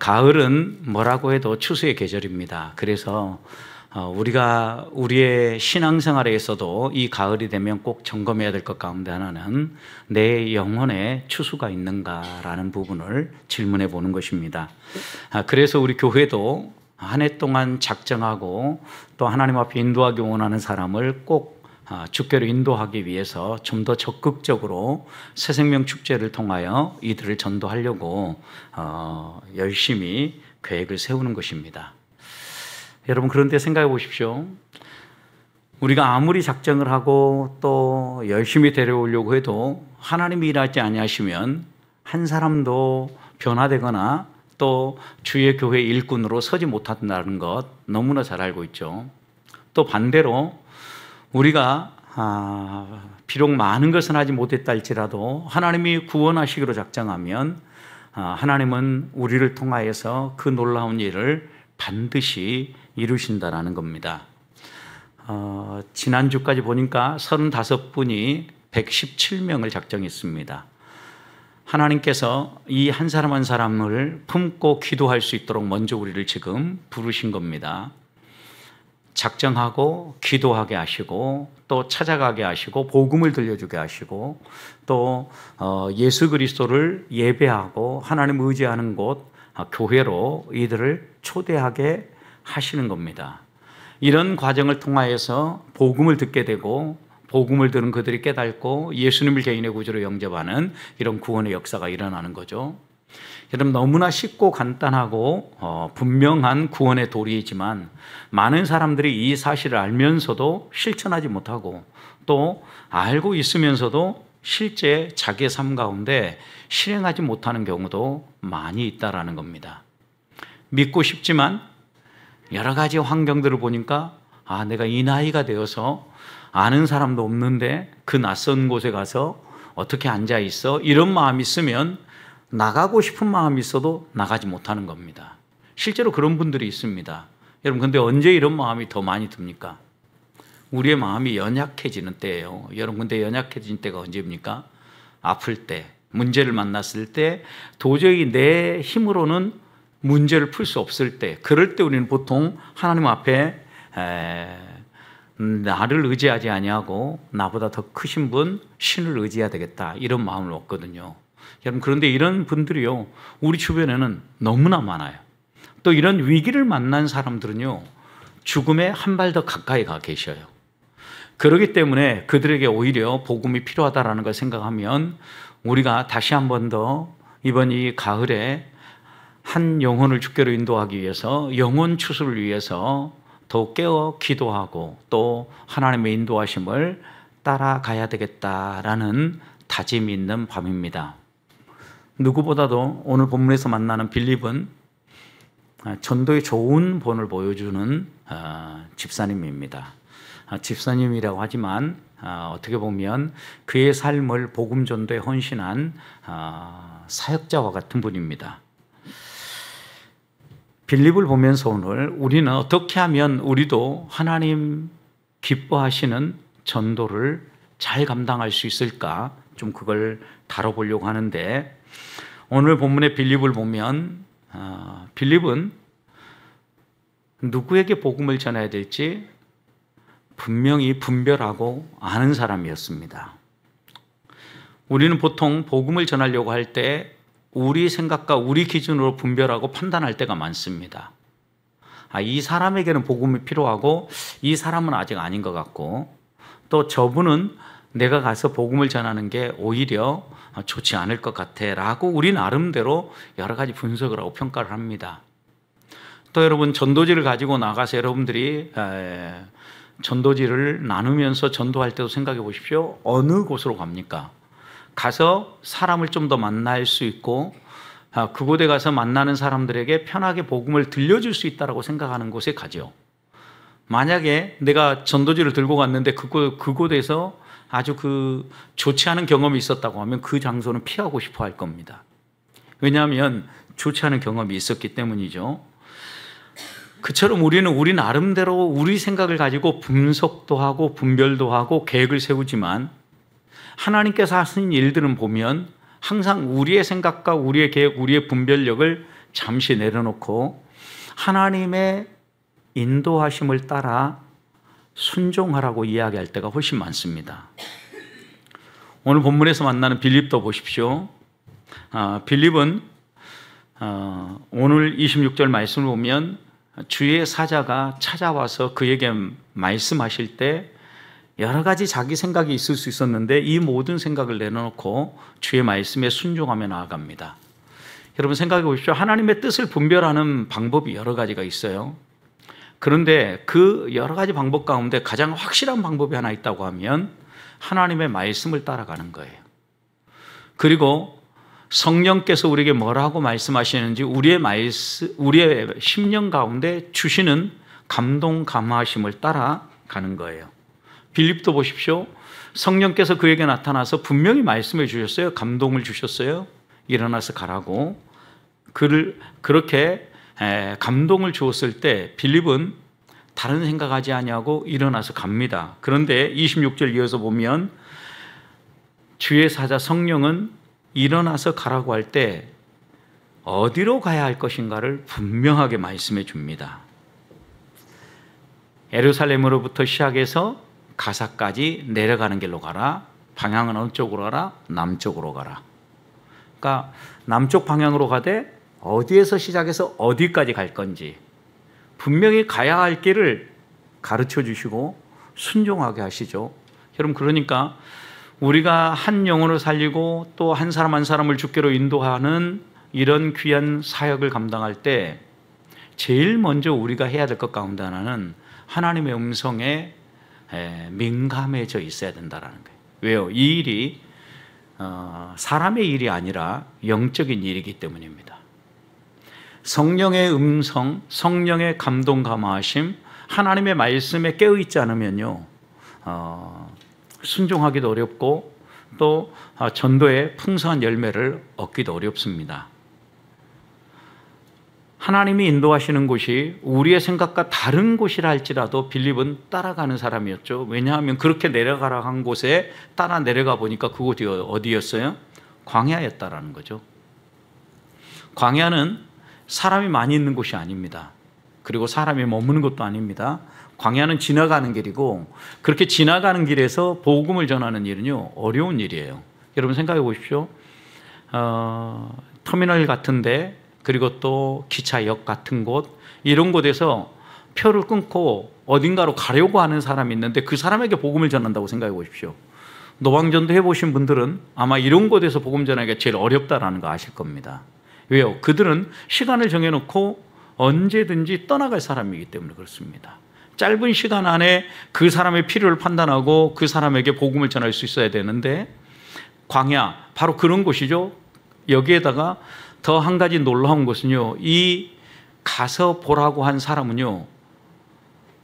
가을은 뭐라고 해도 추수의 계절입니다. 그래서 우리가 우리의 신앙생활에서도 이 가을이 되면 꼭 점검해야 될 것 가운데 하나는 내 영혼에 추수가 있는가라는 부분을 질문해 보는 것입니다. 그래서 우리 교회도 한 해 동안 작정하고 또 하나님 앞에 인도하기 원하는 사람을 꼭 주께로 인도하기 위해서 좀 더 적극적으로 새생명 축제를 통하여 이들을 전도하려고 열심히 계획을 세우는 것입니다. 여러분, 그런데 생각해 보십시오. 우리가 아무리 작정을 하고 또 열심히 데려오려고 해도 하나님이 일하지 아니하시면 한 사람도 변화되거나 또 주의 교회 일꾼으로 서지 못한다는 것 너무나 잘 알고 있죠. 또 반대로 우리가 비록 많은 것은 하지 못했다 할지라도 하나님이 구원하시기로 작정하면 하나님은 우리를 통하여서 그 놀라운 일을 반드시 이루신다라는 겁니다. 지난주까지 보니까 35분이 117명을 작정했습니다. 하나님께서 이 한 사람 한 사람을 품고 기도할 수 있도록 먼저 우리를 지금 부르신 겁니다. 작정하고 기도하게 하시고 또 찾아가게 하시고 복음을 들려주게 하시고 또 예수 그리스도를 예배하고 하나님 의지하는 곳 교회로 이들을 초대하게 하시는 겁니다. 이런 과정을 통하여서 복음을 듣게 되고 복음을 들은 그들이 깨닫고 예수님을 개인의 구주로 영접하는 이런 구원의 역사가 일어나는 거죠. 여러분, 너무나 쉽고 간단하고 분명한 구원의 도리이지만 많은 사람들이 이 사실을 알면서도 실천하지 못하고 또 알고 있으면서도 실제 자기의 삶 가운데 실행하지 못하는 경우도 많이 있다라는 겁니다. 믿고 싶지만 여러 가지 환경들을 보니까 내가 이 나이가 되어서 아는 사람도 없는데 그 낯선 곳에 가서 어떻게 앉아 있어? 이런 마음이 있으면 나가고 싶은 마음이 있어도 나가지 못하는 겁니다. 실제로 그런 분들이 있습니다. 여러분, 근데 언제 이런 마음이 더 많이 듭니까? 우리의 마음이 연약해지는 때예요. 여러분, 근데 연약해진 때가 언제입니까? 아플 때, 문제를 만났을 때, 도저히 내 힘으로는 문제를 풀 수 없을 때, 그럴 때 우리는 보통 하나님 앞에 나를 의지하지 아니하고 나보다 더 크신 분, 신을 의지해야 되겠다, 이런 마음을 얻거든요. 여러분, 그런데 이런 분들이요, 우리 주변에는 너무나 많아요. 또 이런 위기를 만난 사람들은요, 죽음에 한 발 더 가까이 가 계셔요. 그렇기 때문에 그들에게 오히려 복음이 필요하다라는 걸 생각하면 우리가 다시 한 번 더 이번 이 가을에 한 영혼을 주께로 인도하기 위해서, 영혼 추수를 위해서 더욱 깨어 기도하고 또 하나님의 인도하심을 따라가야 되겠다라는 다짐이 있는 밤입니다. 누구보다도 오늘 본문에서 만나는 빌립은 전도의 좋은 본을 보여주는 집사님입니다. 집사님이라고 하지만 어떻게 보면 그의 삶을 복음 전도에 헌신한 사역자와 같은 분입니다. 빌립을 보면서 오늘 우리는 어떻게 하면 우리도 하나님 기뻐하시는 전도를 잘 감당할 수 있을까, 좀 그걸 다뤄보려고 하는데, 오늘 본문의 빌립을 보면 빌립은 누구에게 복음을 전해야 될지 분명히 분별하고 아는 사람이었습니다. 우리는 보통 복음을 전하려고 할 때 우리 생각과 우리 기준으로 분별하고 판단할 때가 많습니다. 이 사람에게는 복음이 필요하고 이 사람은 아직 아닌 것 같고, 또 저분은 내가 가서 복음을 전하는 게 오히려 좋지 않을 것 같아 라고 우리 나름대로 여러 가지 분석을 하고 평가를 합니다. 또 여러분, 전도지를 가지고 나가서 여러분들이 전도지를 나누면서 전도할 때도 생각해 보십시오. 어느 곳으로 갑니까? 가서 사람을 좀 더 만날 수 있고 그곳에 가서 만나는 사람들에게 편하게 복음을 들려줄 수 있다고 생각하는 곳에 가죠. 만약에 내가 전도지를 들고 갔는데 그곳에서 아주 좋지 않은 경험이 있었다고 하면 그 장소는 피하고 싶어 할 겁니다. 왜냐하면 좋지 않은 경험이 있었기 때문이죠. 그처럼 우리는 우리 나름대로 우리 생각을 가지고 분석도 하고 분별도 하고 계획을 세우지만 하나님께서 하신 일들은 보면 항상 우리의 생각과 우리의 계획, 우리의 분별력을 잠시 내려놓고 하나님의 인도하심을 따라 순종하라고 이야기할 때가 훨씬 많습니다. 오늘 본문에서 만나는 빌립도 보십시오. 빌립은 오늘 26절 말씀을 보면 주의 사자가 찾아와서 그에게 말씀하실 때 여러 가지 자기 생각이 있을 수 있었는데 이 모든 생각을 내려놓고 주의 말씀에 순종하며 나아갑니다. 여러분 생각해 보십시오. 하나님의 뜻을 분별하는 방법이 여러 가지가 있어요. 그런데 그 여러 가지 방법 가운데 가장 확실한 방법이 하나 있다고 하면 하나님의 말씀을 따라가는 거예요. 그리고 성령께서 우리에게 뭐라고 말씀하시는지 우리의 심령 가운데 주시는 감동 감화하심을 따라가는 거예요. 빌립도 보십시오. 성령께서 그에게 나타나서 분명히 말씀해 주셨어요. 감동을 주셨어요. 일어나서 가라고. 그렇게 감동을 주었을 때 빌립은 다른 생각하지 아니하고 일어나서 갑니다. 그런데 26절 이어서 보면 주의 사자 성령은 일어나서 가라고 할 때 어디로 가야 할 것인가를 분명하게 말씀해 줍니다. 예루살렘으로부터 시작해서 가사까지 내려가는 길로 가라. 방향은 어느 쪽으로 가라? 남쪽으로 가라. 그러니까 남쪽 방향으로 가되 어디에서 시작해서 어디까지 갈 건지 분명히 가야 할 길을 가르쳐 주시고 순종하게 하시죠. 여러분 그러니까 우리가 한 영혼을 살리고 또 한 사람 한 사람을 주께로 인도하는 이런 귀한 사역을 감당할 때 제일 먼저 우리가 해야 될 것 가운데 하나는 하나님의 음성에 민감해져 있어야 된다는 거예요. 왜요? 이 일이 사람의 일이 아니라 영적인 일이기 때문입니다. 성령의 음성, 성령의 감동 감화하심, 하나님의 말씀에 깨어있지 않으면요 순종하기도 어렵고 또 전도의 풍성한 열매를 얻기도 어렵습니다. 하나님이 인도하시는 곳이 우리의 생각과 다른 곳이라 할지라도 빌립은 따라가는 사람이었죠. 왜냐하면 그렇게 내려가라 한 곳에 따라 내려가 보니까 그곳이 어디였어요? 광야였다라는 거죠. 광야는 사람이 많이 있는 곳이 아닙니다. 그리고 사람이 머무는 것도 아닙니다. 광야는 지나가는 길이고 그렇게 지나가는 길에서 복음을 전하는 일은요 어려운 일이에요. 여러분 생각해 보십시오. 터미널 같은데 그리고 또 기차역 같은 곳 이런 곳에서 표를 끊고 어딘가로 가려고 하는 사람이 있는데 그 사람에게 복음을 전한다고 생각해 보십시오. 노방전도 해보신 분들은 아마 이런 곳에서 복음 전하기가 제일 어렵다라는 거 아실 겁니다. 왜요? 그들은 시간을 정해놓고 언제든지 떠나갈 사람이기 때문에 그렇습니다. 짧은 시간 안에 그 사람의 필요를 판단하고 그 사람에게 복음을 전할 수 있어야 되는데 광야 바로 그런 곳이죠. 여기에다가 더 한 가지 놀라운 것은요 이 가서 보라고 한 사람은요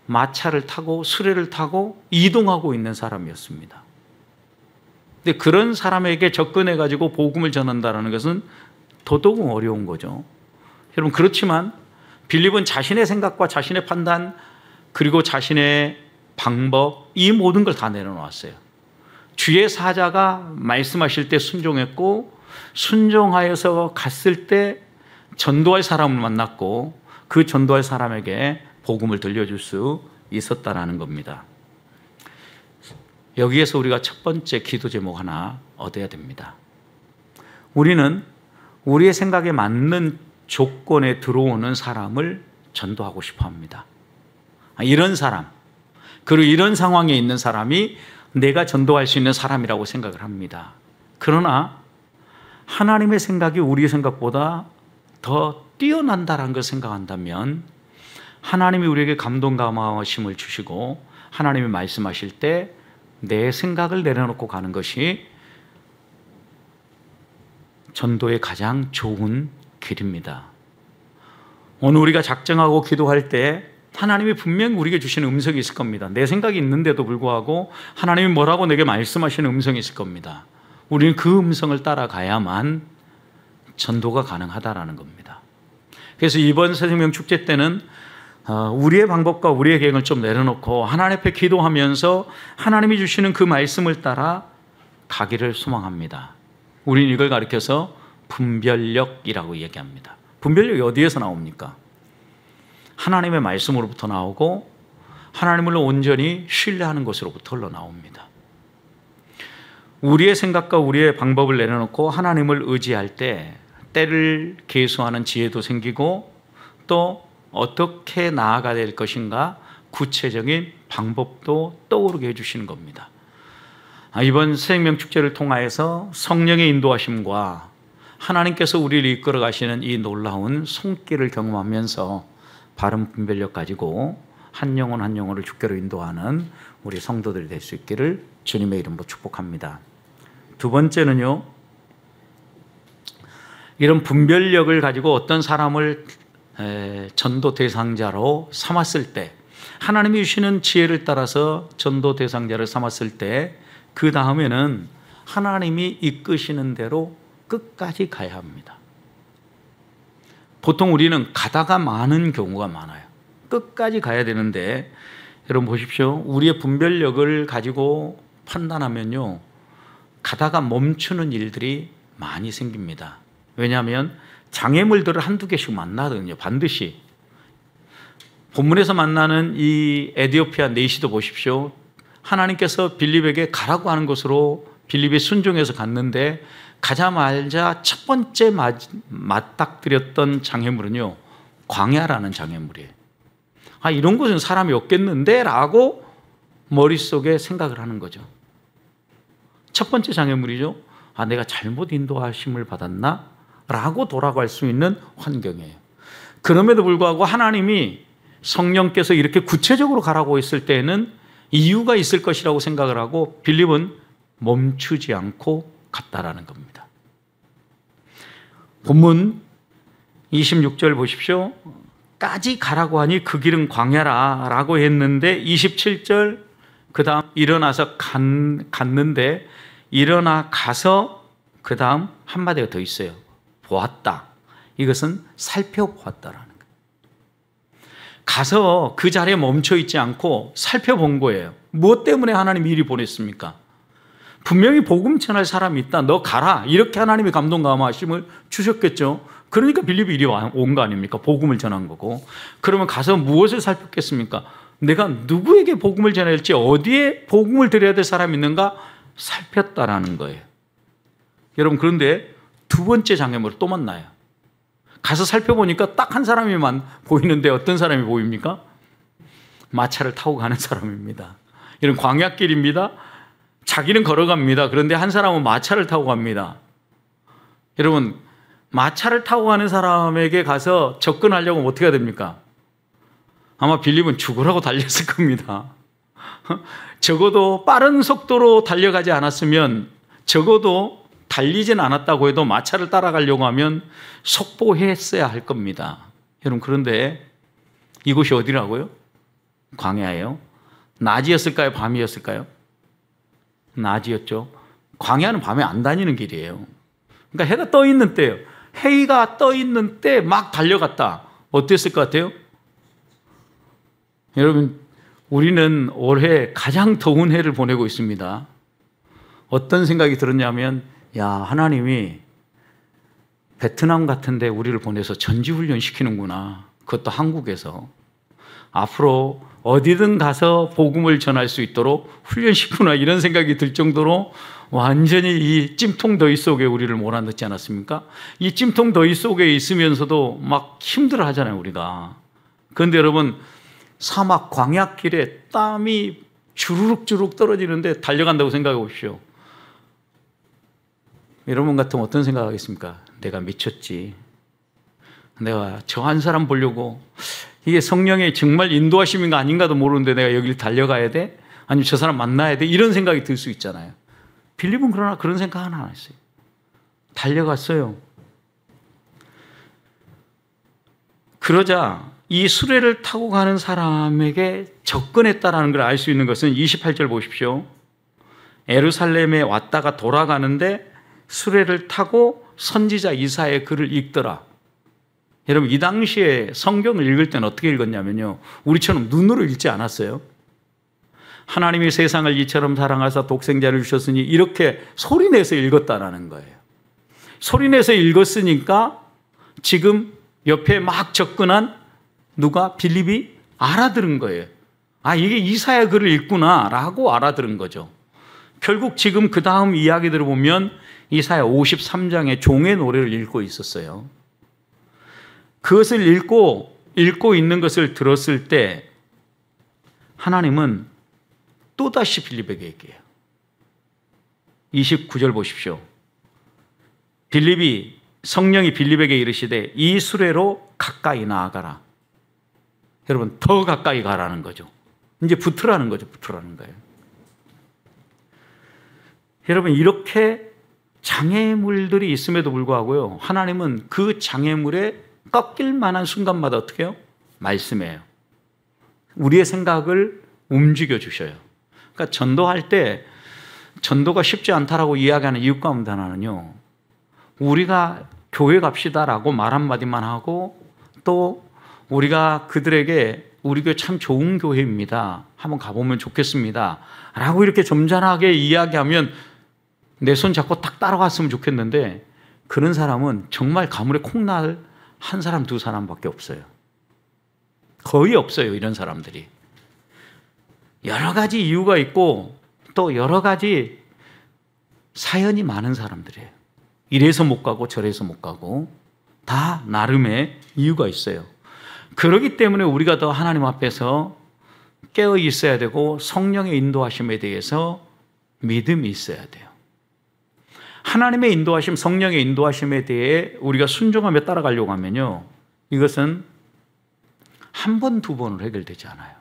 마차를 타고 수레를 타고 이동하고 있는 사람이었습니다. 근데 그런 사람에게 접근해 가지고 복음을 전한다는 것은 더더욱 어려운 거죠. 여러분 그렇지만 빌립은 자신의 생각과 자신의 판단 그리고 자신의 방법 이 모든 걸 다 내려놓았어요. 주의 사자가 말씀하실 때 순종했고 순종하여서 갔을 때 전도할 사람을 만났고 그 전도할 사람에게 복음을 들려줄 수 있었다라는 겁니다. 여기에서 우리가 첫 번째 기도 제목 하나 얻어야 됩니다. 우리는 우리의 생각에 맞는 조건에 들어오는 사람을 전도하고 싶어 합니다. 이런 사람, 그리고 이런 상황에 있는 사람이 내가 전도할 수 있는 사람이라고 생각을 합니다. 그러나 하나님의 생각이 우리의 생각보다 더 뛰어난다는 걸 생각한다면 하나님이 우리에게 감동 감화심을 주시고 하나님이 말씀하실 때 내 생각을 내려놓고 가는 것이 전도의 가장 좋은 길입니다. 오늘 우리가 작정하고 기도할 때 하나님이 분명히 우리에게 주시는 음성이 있을 겁니다. 내 생각이 있는데도 불구하고 하나님이 뭐라고 내게 말씀하시는 음성이 있을 겁니다. 우리는 그 음성을 따라가야만 전도가 가능하다라는 겁니다. 그래서 이번 새생명 축제 때는 우리의 방법과 우리의 계획을 좀 내려놓고 하나님 앞에 기도하면서 하나님이 주시는 그 말씀을 따라 가기를 소망합니다. 우리는 이걸 가리켜서 분별력이라고 얘기합니다. 분별력이 어디에서 나옵니까? 하나님의 말씀으로부터 나오고 하나님을 온전히 신뢰하는 것으로부터 흘러나옵니다. 우리의 생각과 우리의 방법을 내려놓고 하나님을 의지할 때 때를 계수하는 지혜도 생기고 또 어떻게 나아가야 될 것인가 구체적인 방법도 떠오르게 해주시는 겁니다. 이번 생명축제를 통하여서 성령의 인도하심과 하나님께서 우리를 이끌어 가시는 이 놀라운 손길을 경험하면서 바른 분별력 가지고 한 영혼 한 영혼을 주께로 인도하는 우리 성도들이 될 수 있기를 주님의 이름으로 축복합니다. 두 번째는요, 이런 분별력을 가지고 어떤 사람을 전도 대상자로 삼았을 때, 하나님이 주시는 지혜를 따라서 전도 대상자를 삼았을 때 그 다음에는 하나님이 이끄시는 대로 끝까지 가야 합니다. 보통 우리는 가다가 마는 경우가 많아요. 끝까지 가야 되는데 여러분 보십시오. 우리의 분별력을 가지고 판단하면요, 가다가 멈추는 일들이 많이 생깁니다. 왜냐하면 장애물들을 한두 개씩 만나거든요. 반드시. 본문에서 만나는 이 에디오피아 내시도 보십시오. 하나님께서 빌립에게 가라고 하는 것으로 빌립이 순종해서 갔는데 가자마자 첫 번째 맞닥뜨렸던 장애물은요, 광야라는 장애물이에요. 이런 곳은 사람이 없겠는데 라고 머릿속에 생각을 하는 거죠. 첫 번째 장애물이죠. 내가 잘못 인도하심을 받았나? 라고 돌아갈 수 있는 환경이에요. 그럼에도 불구하고 하나님이 성령께서 이렇게 구체적으로 가라고 했을 때에는 이유가 있을 것이라고 생각을 하고 빌립은 멈추지 않고 갔다라는 겁니다. 본문 26절 보십시오. 까지 가라고 하니 그 길은 광야라 라고 했는데 27절 그 다음 일어나서 갔는데 일어나 가서 그 다음 한마디가 더 있어요. 보았다. 이것은 살펴보았다라는 거예요. 가서 그 자리에 멈춰 있지 않고 살펴본 거예요. 무엇 때문에 하나님이 이리 보냈습니까? 분명히 복음 전할 사람이 있다. 너 가라. 이렇게 하나님이 감동 감화하심을 주셨겠죠. 그러니까 빌립이 이리 온 거 아닙니까? 복음을 전한 거고. 그러면 가서 무엇을 살폈겠습니까? 내가 누구에게 복음을 전해야 할지, 어디에 복음을 드려야 될 사람이 있는가 살폈다라는 거예요. 여러분, 그런데 두 번째 장애물을 또 만나요. 가서 살펴보니까 딱 한 사람이만 보이는데 어떤 사람이 보입니까? 마차를 타고 가는 사람입니다. 이런 광야길입니다. 자기는 걸어갑니다. 그런데 한 사람은 마차를 타고 갑니다. 여러분, 마차를 타고 가는 사람에게 가서 접근하려고 하면 어떻게 해야 됩니까? 아마 빌립은 죽으라고 달렸을 겁니다. 적어도 빠른 속도로 달려가지 않았으면, 적어도 달리진 않았다고 해도 마차를 따라가려고 하면 속보했어야 할 겁니다. 여러분, 그런데 이곳이 어디라고요? 광야예요. 낮이었을까요? 밤이었을까요? 낮이었죠. 광야는 밤에 안 다니는 길이에요. 그러니까 해가 떠 있는 때예요. 해가 떠 있는 때 막 달려갔다. 어땠을 것 같아요? 여러분, 우리는 올해 가장 더운 해를 보내고 있습니다. 어떤 생각이 들었냐면, 하나님이 베트남 같은 데 우리를 보내서 전지훈련 시키는구나. 그것도 한국에서. 앞으로 어디든 가서 복음을 전할 수 있도록 훈련시키구나, 이런 생각이 들 정도로 완전히 이 찜통 더위 속에 우리를 몰아넣지 않았습니까? 이 찜통 더위 속에 있으면서도 막 힘들어 하잖아요, 우리가. 그런데 여러분, 사막 광야길에 땀이 주르륵 떨어지는데 달려간다고 생각해 보십시오. 여러분 같으면 어떤 생각하겠습니까? 내가 미쳤지. 내가 저 한 사람 보려고, 이게 성령의 정말 인도하심인가 아닌가도 모르는데 내가 여기를 달려가야 돼? 아니면 저 사람 만나야 돼? 이런 생각이 들 수 있잖아요. 빌립은 그러나 그런 생각 하나 안 했어요. 달려갔어요. 그러자 이 수레를 타고 가는 사람에게 접근했다라는 걸 알 수 있는 것은 28절 보십시오. 예루살렘에 왔다가 돌아가는데 수레를 타고 선지자 이사야의 글을 읽더라. 여러분, 이 당시에 성경을 읽을 때는 어떻게 읽었냐면요, 우리처럼 눈으로 읽지 않았어요. 하나님이 세상을 이처럼 사랑하사 독생자를 주셨으니 이렇게 소리내서 읽었다라는 거예요. 소리내서 읽었으니까 지금 옆에 막 접근한 누가? 빌립이 알아들은 거예요. 아, 이게 이사야 글을 읽구나 라고 알아들은 거죠. 결국 지금 그 다음 이야기들을 보면 이사야 53장의 종의 노래를 읽고 있었어요. 그것을 읽고 있는 것을 들었을 때 하나님은 또다시 빌립에게 얘기해요. 29절 보십시오. 성령이 빌립에게 이르시되 이 수레로 가까이 나아가라. 여러분, 더 가까이 가라는 거죠. 이제 붙으라는 거죠. 붙으라는 거예요. 여러분, 이렇게 장애물들이 있음에도 불구하고요, 하나님은 그 장애물에 꺾일 만한 순간마다 어떻게 해요? 말씀해요. 우리의 생각을 움직여 주셔요. 그러니까 전도할 때 전도가 쉽지 않다라고 이야기하는 이유 가운데 하나는요, 우리가 교회 갑시다라고 말 한마디만 하고 또 우리가 그들에게 우리 교회 참 좋은 교회입니다, 한번 가보면 좋겠습니다 라고 이렇게 점잖하게 이야기하면 내 손 잡고 딱 따라갔으면 좋겠는데, 그런 사람은 정말 가물에 콩날 한 사람 두 사람밖에 없어요. 거의 없어요. 이런 사람들이 여러 가지 이유가 있고 또 여러 가지 사연이 많은 사람들이에요. 이래서 못 가고 저래서 못 가고 다 나름의 이유가 있어요. 그렇기 때문에 우리가 더 하나님 앞에서 깨어 있어야 되고 성령의 인도하심에 대해서 믿음이 있어야 돼요. 하나님의 인도하심, 성령의 인도하심에 대해 우리가 순종하며 따라가려고 하면요, 이것은 한 번, 두 번으로 해결되지 않아요.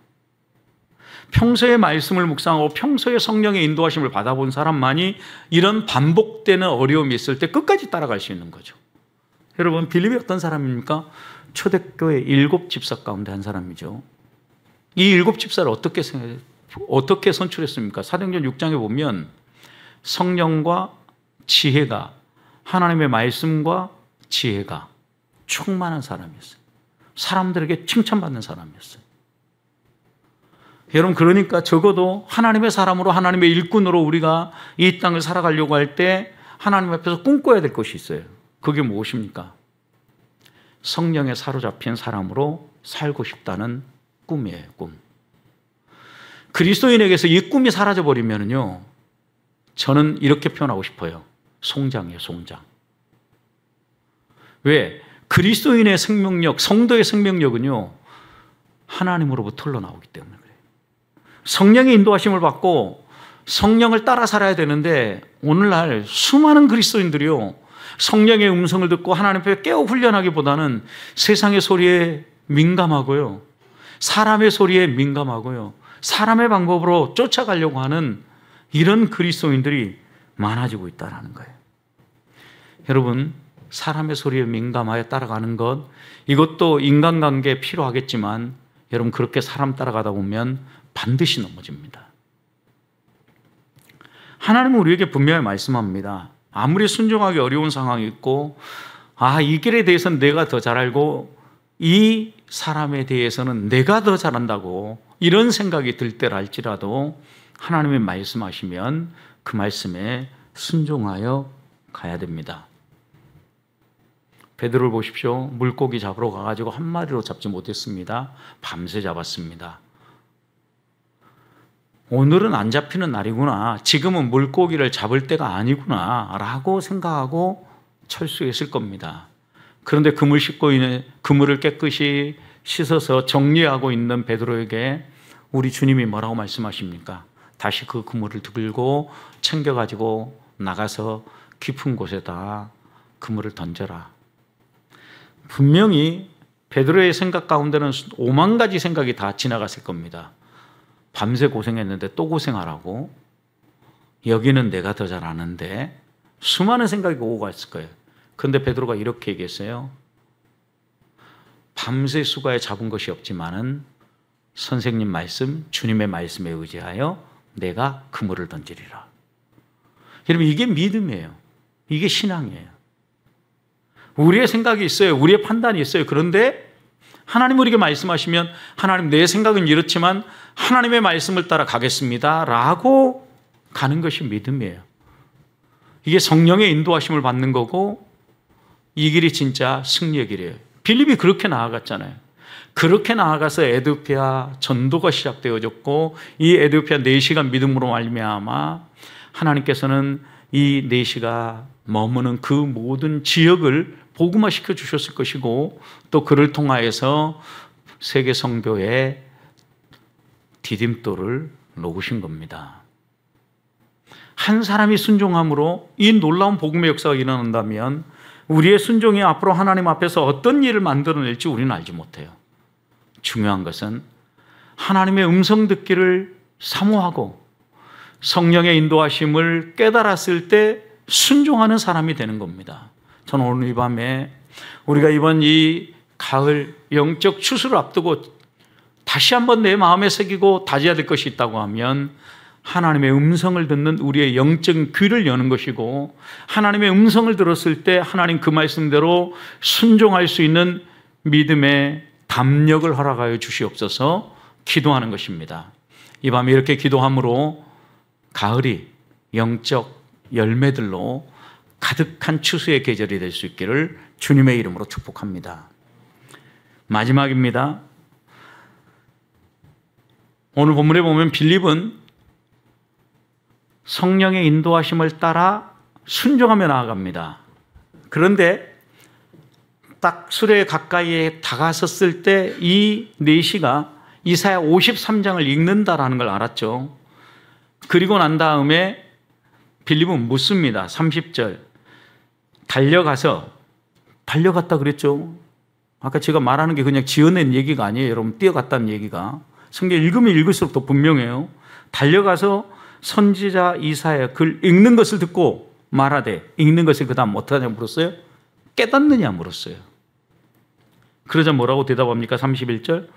평소에 말씀을 묵상하고 평소에 성령의 인도하심을 받아본 사람만이 이런 반복되는 어려움이 있을 때 끝까지 따라갈 수 있는 거죠. 여러분, 빌립이 어떤 사람입니까? 초대교회 7 집사 가운데 한 사람이죠. 이 7 집사를 어떻게 선출했습니까? 사도행전 6장에 보면 성령과 지혜가, 하나님의 말씀과 지혜가 충만한 사람이었어요. 사람들에게 칭찬받는 사람이었어요. 여러분, 그러니까 적어도 하나님의 사람으로, 하나님의 일꾼으로 우리가 이 땅을 살아가려고 할 때 하나님 앞에서 꿈꿔야 될 것이 있어요. 그게 무엇입니까? 성령에 사로잡힌 사람으로 살고 싶다는 꿈이에요. 꿈. 그리스도인에게서 이 꿈이 사라져버리면요, 저는 이렇게 표현하고 싶어요. 송장이에요. 송장. 왜? 그리스도인의 생명력, 성도의 생명력은요, 하나님으로부터 흘러나오기 때문에 그래요. 성령의 인도하심을 받고 성령을 따라 살아야 되는데, 오늘날 수많은 그리스도인들이요, 성령의 음성을 듣고 하나님 앞에 깨어 훈련하기보다는 세상의 소리에 민감하고요, 사람의 소리에 민감하고요, 사람의 방법으로 쫓아가려고 하는 이런 그리스도인들이 많아지고 있다는 거예요. 여러분, 사람의 소리에 민감하여 따라가는 것, 이것도 인간관계에 필요하겠지만 여러분, 그렇게 사람 따라가다 보면 반드시 넘어집니다. 하나님은 우리에게 분명히 말씀합니다. 아무리 순종하기 어려운 상황이 있고, 이 길에 대해서는 내가 더 잘 알고 이 사람에 대해서는 내가 더 잘한다고 이런 생각이 들 때랄지라도 하나님의 말씀하시면 그 말씀에 순종하여 가야 됩니다. 베드로를 보십시오. 물고기 잡으러 가가지고 한 마리로 잡지 못했습니다. 밤새 잡았습니다. 오늘은 안 잡히는 날이구나, 지금은 물고기를 잡을 때가 아니구나 라고 생각하고 철수했을 겁니다. 그런데 그물을 깨끗이 씻어서 정리하고 있는 베드로에게 우리 주님이 뭐라고 말씀하십니까? 다시 그 그물을 들고 챙겨가지고 나가서 깊은 곳에다 그물을 던져라. 분명히 베드로의 생각 가운데는 5만 가지 생각이 다 지나갔을 겁니다. 밤새 고생했는데 또 고생하라고? 여기는 내가 더 잘 아는데? 수많은 생각이 오고 갔을 거예요. 그런데 베드로가 이렇게 얘기했어요. 밤새 수고에 잡은 것이 없지만은 선생님 말씀, 주님의 말씀에 의지하여 내가 그물을 던지리라. 여러분, 이게 믿음이에요. 이게 신앙이에요. 우리의 생각이 있어요. 우리의 판단이 있어요. 그런데 하나님 우리에게 말씀하시면, 하나님, 내 생각은 이렇지만 하나님의 말씀을 따라 가겠습니다 라고 가는 것이 믿음이에요. 이게 성령의 인도하심을 받는 거고, 이 길이 진짜 승리의 길이에요. 빌립이 그렇게 나아갔잖아요. 그렇게 나아가서 에디오피아 전도가 시작되어졌고 이 에디오피아 내시가 믿음으로 말미암아 하나님께서는 이 내시가 머무는 그 모든 지역을 복음화시켜 주셨을 것이고 또 그를 통하여서 세계 선교의 디딤돌을 놓으신 겁니다. 한 사람이 순종함으로 이 놀라운 복음의 역사가 일어난다면 우리의 순종이 앞으로 하나님 앞에서 어떤 일을 만들어낼지 우리는 알지 못해요. 중요한 것은 하나님의 음성 듣기를 사모하고 성령의 인도하심을 깨달았을 때 순종하는 사람이 되는 겁니다. 저는 오늘 이 밤에 우리가 이번 이 가을 영적 추수를 앞두고 다시 한번 내 마음에 새기고 다져야 될 것이 있다고 하면 하나님의 음성을 듣는 우리의 영적 귀를 여는 것이고 하나님의 음성을 들었을 때 하나님 그 말씀대로 순종할 수 있는 믿음의 담력을 허락하여 주시옵소서 기도하는 것입니다. 이 밤에 이렇게 기도함으로 가을이 영적 열매들로 가득한 추수의 계절이 될 수 있기를 주님의 이름으로 축복합니다. 마지막입니다. 오늘 본문에 보면 빌립은 성령의 인도하심을 따라 순종하며 나아갑니다. 그런데 딱 수레 가까이에 다가섰을 때 이 내시가 이사야 53장을 읽는다라는 걸 알았죠. 그리고 난 다음에 빌립은 묻습니다. 30절 달려갔다 그랬죠. 아까 제가 말하는 게 그냥 지어낸 얘기가 아니에요. 여러분 뛰어갔다는 얘기가 성경 읽으면 읽을수록 더 분명해요. 달려가서 선지자 이사야 글 읽는 것을 듣고 말하되 읽는 것을 그 다음 어떠하냐 물었어요? 깨닫느냐 물었어요. 그러자 뭐라고 대답합니까? 31절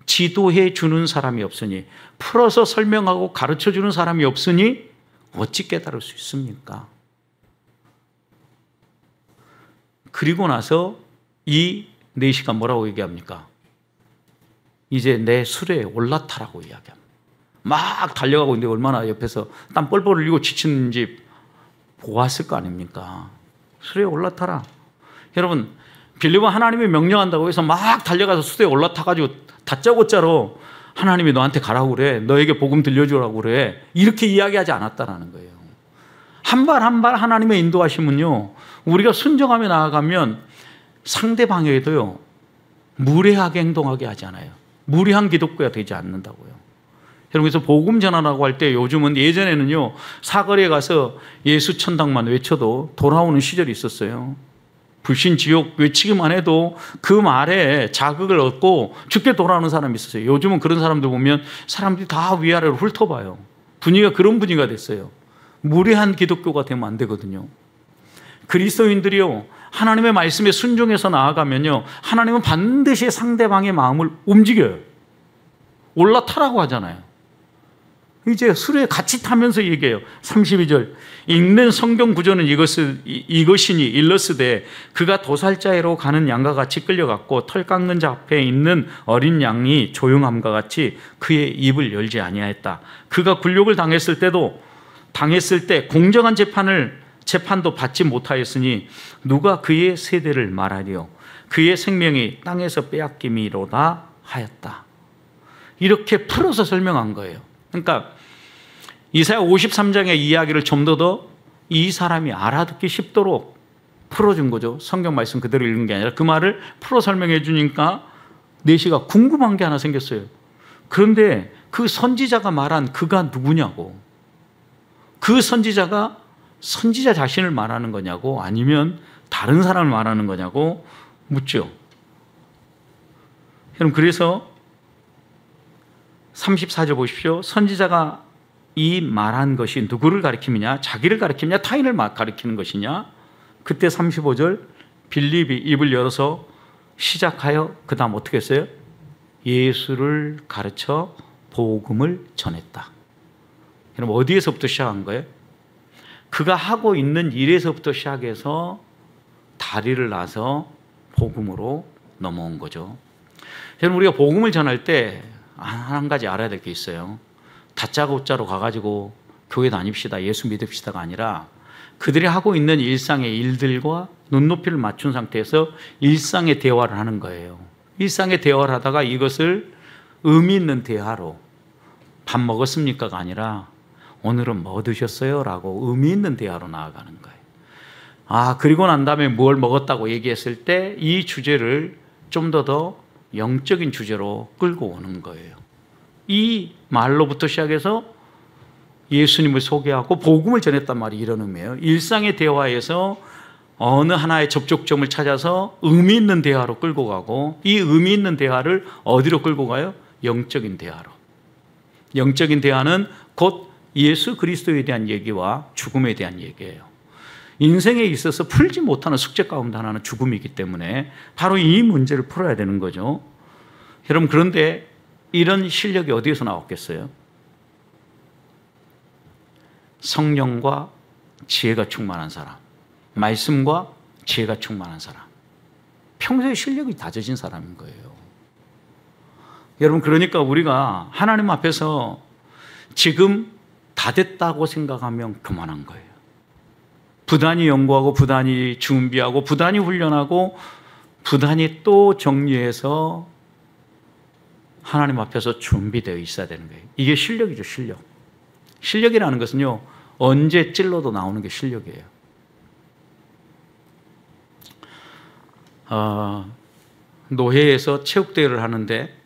지도해 주는 사람이 없으니 풀어서 설명하고 가르쳐 주는 사람이 없으니 어찌 깨달을 수 있습니까? 그리고 나서 이 내시가 뭐라고 얘기합니까? 이제 내 수레에 올라타라고 이야기합니다. 막 달려가고 있는데 얼마나 옆에서 땀 뻘뻘 흘리고 지치는지 보았을 거 아닙니까? 수레에 올라타라. 여러분 빌립은 하나님이 명령한다고 해서 막 달려가서 수레에 올라타가지고 다짜고짜로 하나님이 너한테 가라고 그래. 너에게 복음 들려주라고 그래. 이렇게 이야기하지 않았다라는 거예요. 한 발 한 발 하나님의 인도하심은요. 우리가 순종하며 나아가면 상대방에게도요. 무례하게 행동하게 하지 않아요. 무례한 기독교가 되지 않는다고요. 여러분 그래서 복음 전하라고 할 때 요즘은 예전에는요. 사거리에 가서 예수 천당만 외쳐도 돌아오는 시절이 있었어요. 불신 지옥 외치기만 해도 그 말에 자극을 얻고 죽게 돌아오는 사람이 있었어요. 요즘은 그런 사람들 보면 사람들이 다 위아래로 훑어봐요. 분위기가 그런 분위기가 됐어요. 무례한 기독교가 되면 안 되거든요. 그리스도인들이요 하나님의 말씀에 순종해서 나아가면요 하나님은 반드시 상대방의 마음을 움직여요. 올라타라고 하잖아요. 이제 수레에 같이 타면서 얘기해요. 32절 읽는 성경 구조는 이것이니 일러스되 그가 도살자애로 가는 양과 같이 끌려갔고 털 깎는 자 앞에 있는 어린 양이 조용함과 같이 그의 입을 열지 아니하였다. 그가 굴욕을 당했을 때 공정한 재판도 받지 못하였으니 누가 그의 세대를 말하리요. 그의 생명이 땅에서 빼앗김이로다 하였다. 이렇게 풀어서 설명한 거예요. 그러니까 이사야 53장의 이야기를 좀 더 이 사람이 알아듣기 쉽도록 풀어준 거죠. 성경 말씀 그대로 읽는 게 아니라 그 말을 풀어 설명해 주니까 내시가 궁금한 게 하나 생겼어요. 그런데 그 선지자가 말한 그가 누구냐고. 그 선지자가 선지자 자신을 말하는 거냐고 아니면 다른 사람을 말하는 거냐고 묻죠. 여러분 그래서 34절 보십시오. 선지자가 이 말한 것이 누구를 가리키느냐? 자기를 가리키느냐? 타인을 가리키는 것이냐? 그때 35절 빌립이 입을 열어서 시작하여 그 다음 어떻게 했어요? 예수를 가르쳐 복음을 전했다. 여러분 어디에서부터 시작한 거예요? 그가 하고 있는 일에서부터 시작해서 다리를 놔서 복음으로 넘어온 거죠. 여러분 우리가 복음을 전할 때 한 가지 알아야 될 게 있어요. 다짜고짜로 가가지고 교회 다닙시다, 예수 믿읍시다가 아니라 그들이 하고 있는 일상의 일들과 눈높이를 맞춘 상태에서 일상의 대화를 하는 거예요. 일상의 대화를 하다가 이것을 의미 있는 대화로 밥 먹었습니까가 아니라 오늘은 뭐 드셨어요? 라고 의미 있는 대화로 나아가는 거예요. 그리고 난 다음에 뭘 먹었다고 얘기했을 때 이 주제를 좀 더 영적인 주제로 끌고 오는 거예요. 이 말로부터 시작해서 예수님을 소개하고 복음을 전했단 말이 이런 의미예요. 일상의 대화에서 어느 하나의 접촉점을 찾아서 의미 있는 대화로 끌고 가고, 이 의미 있는 대화를 어디로 끌고 가요? 영적인 대화로. 영적인 대화는 곧 예수 그리스도에 대한 얘기와 죽음에 대한 얘기예요. 인생에 있어서 풀지 못하는 숙제 가운데 하나는 죽음이기 때문에 바로 이 문제를 풀어야 되는 거죠. 여러분, 그런데 이런 실력이 어디에서 나왔겠어요? 성령과 지혜가 충만한 사람, 말씀과 지혜가 충만한 사람, 평소에 실력이 다져진 사람인 거예요. 여러분, 그러니까 우리가 하나님 앞에서 지금 다 됐다고 생각하면 그만한 거예요. 부단히 연구하고 부단히 준비하고 부단히 훈련하고 부단히 또 정리해서 하나님 앞에서 준비되어 있어야 되는 거예요. 이게 실력이죠, 실력. 실력이라는 것은요, 언제 찔러도 나오는 게 실력이에요. 노회에서 체육대회를 하는데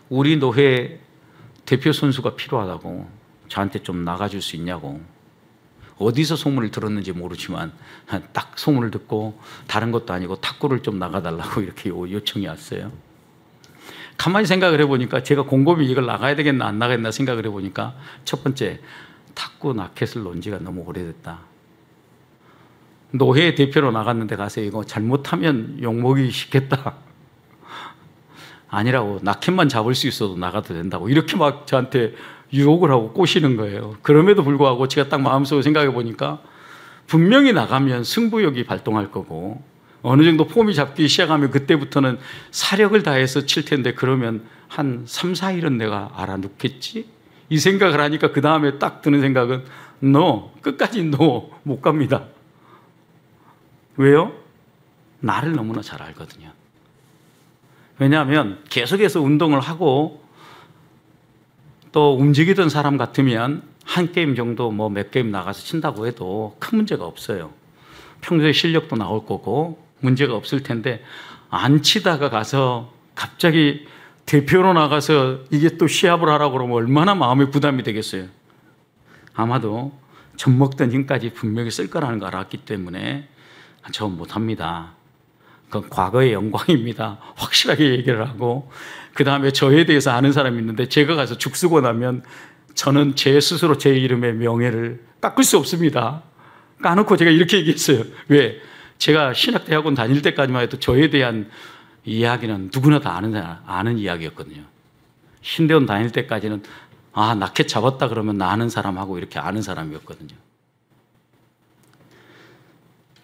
우리 노회 대표 선수가 필요하다고 저한테 좀 나가줄 수 있냐고. 어디서 소문을 들었는지 모르지만 딱 소문을 듣고 다른 것도 아니고 탁구를 좀 나가달라고 이렇게 요청이 왔어요. 가만히 생각을 해보니까 제가 곰곰이 이걸 나가야 되겠나 안 나가겠나 생각을 해보니까 첫 번째, 탁구 라켓을 놓은 지가 너무 오래됐다. 노회 대표로 나갔는데 가서 이거 잘못하면 욕먹기 쉽겠다. 아니라고, 라켓만 잡을 수 있어도 나가도 된다고 이렇게 막 저한테 유혹을 하고 꼬시는 거예요. 그럼에도 불구하고 제가 딱 마음속으로 생각해 보니까 분명히 나가면 승부욕이 발동할 거고 어느 정도 폼이 잡기 시작하면 그때부터는 사력을 다해서 칠 텐데 그러면 한 3, 4일은 내가 알아놓겠지? 이 생각을 하니까 그 다음에 딱 드는 생각은 끝까지 못 갑니다. 왜요? 나를 너무나 잘 알거든요. 왜냐하면 계속해서 운동을 하고 또 움직이던 사람 같으면 한 게임 정도 몇 게임 나가서 친다고 해도 큰 문제가 없어요. 평소에 실력도 나올 거고 문제가 없을 텐데 안 치다가 가서 갑자기 대표로 나가서 이게 또 시합을 하라고 그러면 얼마나 마음에 부담이 되겠어요. 아마도 젖먹던 힘까지 분명히 쓸 거라는 걸 알았기 때문에 저 못합니다. 그건 과거의 영광입니다. 확실하게 얘기를 하고 그 다음에 저에 대해서 아는 사람이 있는데 제가 가서 죽 쓰고 나면 저는 제 스스로 제 이름의 명예를 깎을 수 없습니다. 까놓고 제가 이렇게 얘기했어요. 왜? 제가 신학대학원 다닐 때까지만 해도 저에 대한 이야기는 누구나 다 아는 이야기였거든요. 신대원 다닐 때까지는 라켓 잡았다 그러면 나 아는 사람하고 이렇게 아는 사람이었거든요.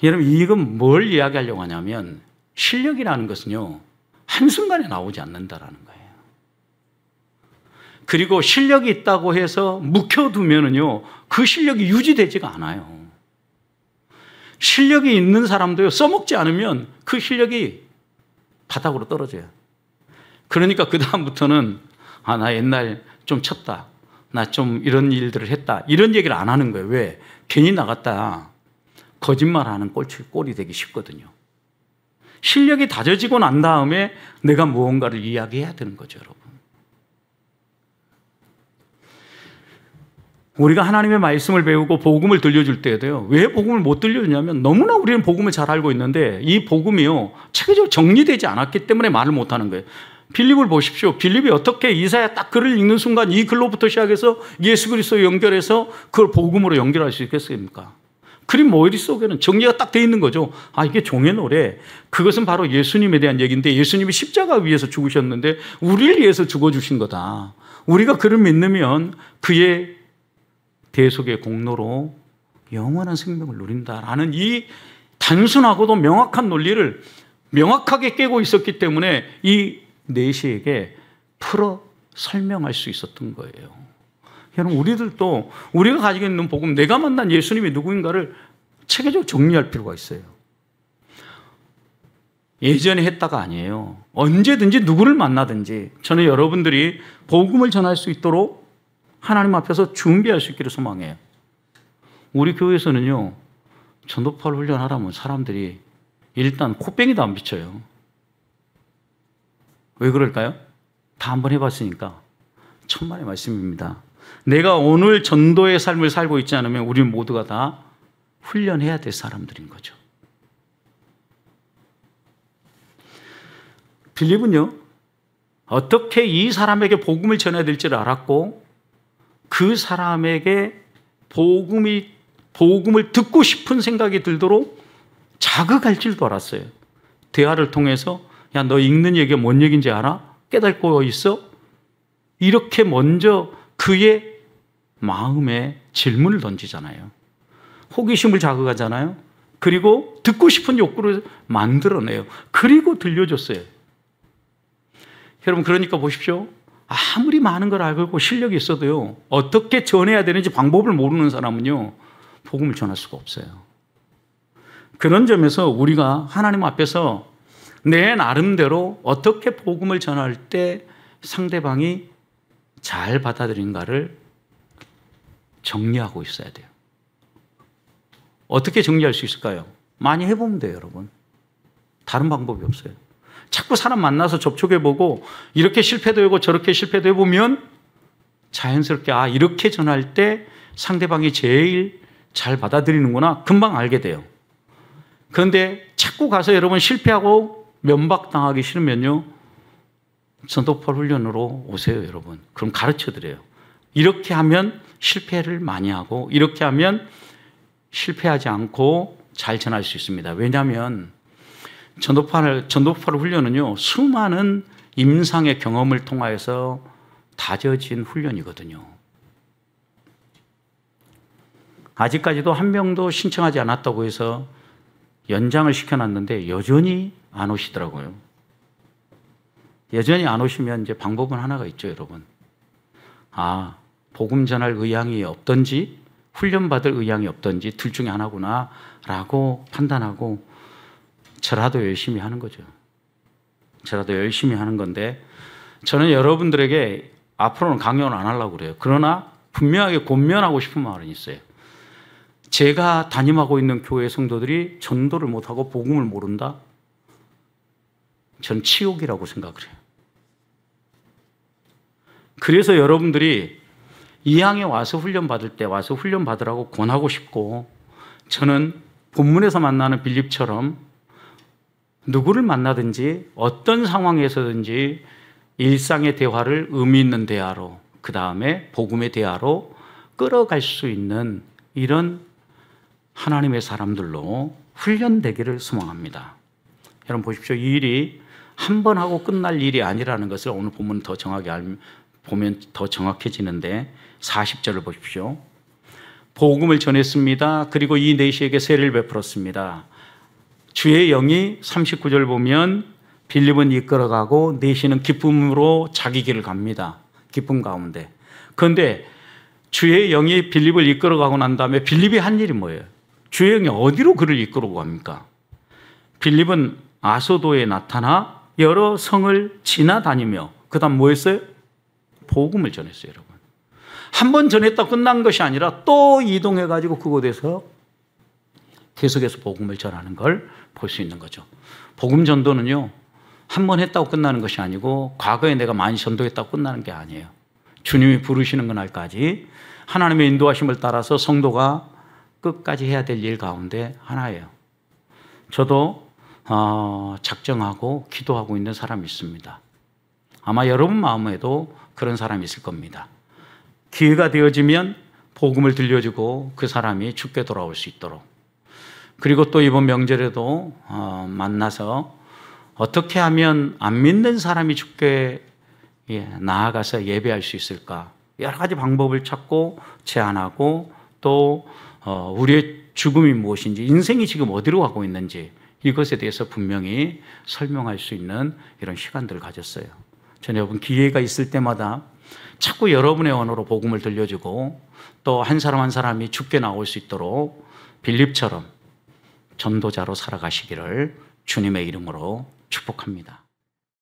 여러분, 이건 뭘 이야기하려고 하냐면 실력이라는 것은요, 한순간에 나오지 않는다라는 거예요. 그리고 실력이 있다고 해서 묵혀두면은요, 그 실력이 유지되지가 않아요. 실력이 있는 사람도요, 써먹지 않으면 그 실력이 바닥으로 떨어져요. 그러니까 그다음부터는 나 옛날 좀 쳤다. 나 좀 이런 일들을 했다. 이런 얘기를 안 하는 거예요. 왜? 괜히 나갔다. 거짓말하는 꼴이 되기 쉽거든요. 실력이 다져지고 난 다음에 내가 무언가를 이야기해야 되는 거죠, 여러분. 우리가 하나님의 말씀을 배우고 복음을 들려줄 때에도요, 왜 복음을 못 들려주냐면 너무나 우리는 복음을 잘 알고 있는데 이 복음이요, 체계적으로 정리되지 않았기 때문에 말을 못 하는 거예요. 빌립을 보십시오. 빌립이 어떻게 이사야 딱 글을 읽는 순간 이 글로부터 시작해서 예수 그리스도 연결해서 그걸 복음으로 연결할 수 있겠습니까? 그림 머릿속에는 정리가 딱 돼 있는 거죠. 이게 종의 노래. 그것은 바로 예수님에 대한 얘기인데 예수님이 십자가 위에서 죽으셨는데 우리를 위해서 죽어주신 거다. 우리가 그를 믿으면 그의 대속의 공로로 영원한 생명을 누린다라는 이 단순하고도 명확한 논리를 명확하게 깨고 있었기 때문에 이 내시에게 풀어 설명할 수 있었던 거예요. 여러분, 우리들도 우리가 가지고 있는 복음, 내가 만난 예수님이 누구인가를 체계적으로 정리할 필요가 있어요. 예전에 했다가 아니에요. 언제든지 누구를 만나든지 저는 여러분들이 복음을 전할 수 있도록 하나님 앞에서 준비할 수 있기를 소망해요. 우리 교회에서는요, 전도파를 훈련하라면 사람들이 일단 코뺑이도 안 비쳐요. 왜 그럴까요? 다 한번 해봤으니까. 천만의 말씀입니다. 내가 오늘 전도의 삶을 살고 있지 않으면 우리 모두가 다 훈련해야 될 사람들인 거죠. 빌립은요, 어떻게 이 사람에게 복음을 전해야 될지를 알았고, 그 사람에게 복음을 듣고 싶은 생각이 들도록 자극할 줄도 알았어요. 대화를 통해서, 야, 너 읽는 얘기가 뭔 얘기인지 알아? 깨닫고 있어? 이렇게 먼저 그의 마음에 질문을 던지잖아요. 호기심을 자극하잖아요. 그리고 듣고 싶은 욕구를 만들어내요. 그리고 들려줬어요. 여러분, 그러니까 보십시오. 아무리 많은 걸 알고 실력이 있어도요, 어떻게 전해야 되는지 방법을 모르는 사람은요, 복음을 전할 수가 없어요. 그런 점에서 우리가 하나님 앞에서 내 나름대로 어떻게 복음을 전할 때 상대방이 잘 받아들인가를 정리하고 있어야 돼요. 어떻게 정리할 수 있을까요? 많이 해보면 돼요, 여러분. 다른 방법이 없어요. 자꾸 사람 만나서 접촉해보고 이렇게 실패도 해보고 저렇게 실패도 해보면 자연스럽게 이렇게 전할 때 상대방이 제일 잘 받아들이는구나 금방 알게 돼요. 그런데 자꾸 가서 여러분 실패하고 면박당하기 싫으면요, 전도파 훈련으로 오세요, 여러분. 그럼 가르쳐드려요. 이렇게 하면 실패를 많이 하고 이렇게 하면 실패하지 않고 잘 전할 수 있습니다. 왜냐하면 전도파를 훈련은요, 수많은 임상의 경험을 통하여서 다져진 훈련이거든요. 아직까지도 한 명도 신청하지 않았다고 해서 연장을 시켜놨는데 여전히 안 오시더라고요. 여전히 안 오시면 이제 방법은 하나가 있죠, 여러분. 복음 전할 의향이 없던지 훈련받을 의향이 없던지 둘 중에 하나구나 라고 판단하고 저라도 열심히 하는 거죠. 저라도 열심히 하는 건데, 저는 여러분들에게 앞으로는 강요는 안 하려고 그래요. 그러나 분명하게 권면하고 싶은 말은 있어요. 제가 담임하고 있는 교회 성도들이 전도를 못하고 복음을 모른다? 전 치욕이라고 생각을 해요. 그래서 여러분들이 이 항에 와서 훈련 받을 때 와서 훈련 받으라고 권하고 싶고, 저는 본문에서 만나는 빌립처럼 누구를 만나든지 어떤 상황에서든지 일상의 대화를 의미 있는 대화로, 그 다음에 복음의 대화로 끌어갈 수 있는 이런 하나님의 사람들로 훈련되기를 소망합니다. 여러분 보십시오. 이 일이 한 번 하고 끝날 일이 아니라는 것을 오늘 본문 더 정확하게 보면 더 정확해지는데, 40절을 보십시오. 복음을 전했습니다. 그리고 이 내시에게 세례를 베풀었습니다. 주의 영이 39절 보면 빌립은 이끌어가고 내시는 기쁨으로 자기 길을 갑니다. 기쁨 가운데. 그런데 주의 영이 빌립을 이끌어가고 난 다음에 빌립이 한 일이 뭐예요? 주의 영이 어디로 그를 이끌어가고 갑니까? 빌립은 아소도에 나타나 여러 성을 지나다니며 그 다음 뭐 했어요? 복음을 전했어요, 여러분. 한 번 전했다 끝난 것이 아니라 또 이동해가지고 그곳에서 계속해서 복음을 전하는 걸 볼 수 있는 거죠. 복음 전도는요, 한 번 했다고 끝나는 것이 아니고 과거에 내가 많이 전도했다고 끝나는 게 아니에요. 주님이 부르시는 그날까지 하나님의 인도하심을 따라서 성도가 끝까지 해야 될 일 가운데 하나예요. 저도 작정하고 기도하고 있는 사람이 있습니다. 아마 여러분 마음에도 그런 사람이 있을 겁니다. 기회가 되어지면 복음을 들려주고 그 사람이 죽게 돌아올 수 있도록, 그리고 또 이번 명절에도 만나서 어떻게 하면 안 믿는 사람이 죽게 나아가서 예배할 수 있을까, 여러 가지 방법을 찾고 제안하고, 또 우리의 죽음이 무엇인지, 인생이 지금 어디로 가고 있는지 이것에 대해서 분명히 설명할 수 있는 이런 시간들을 가졌어요. 저는 여러분 기회가 있을 때마다 자꾸 여러분의 언어로 복음을 들려주고 또 한 사람 한 사람이 죽게 나올 수 있도록 빌립처럼 전도자로 살아가시기를 주님의 이름으로 축복합니다.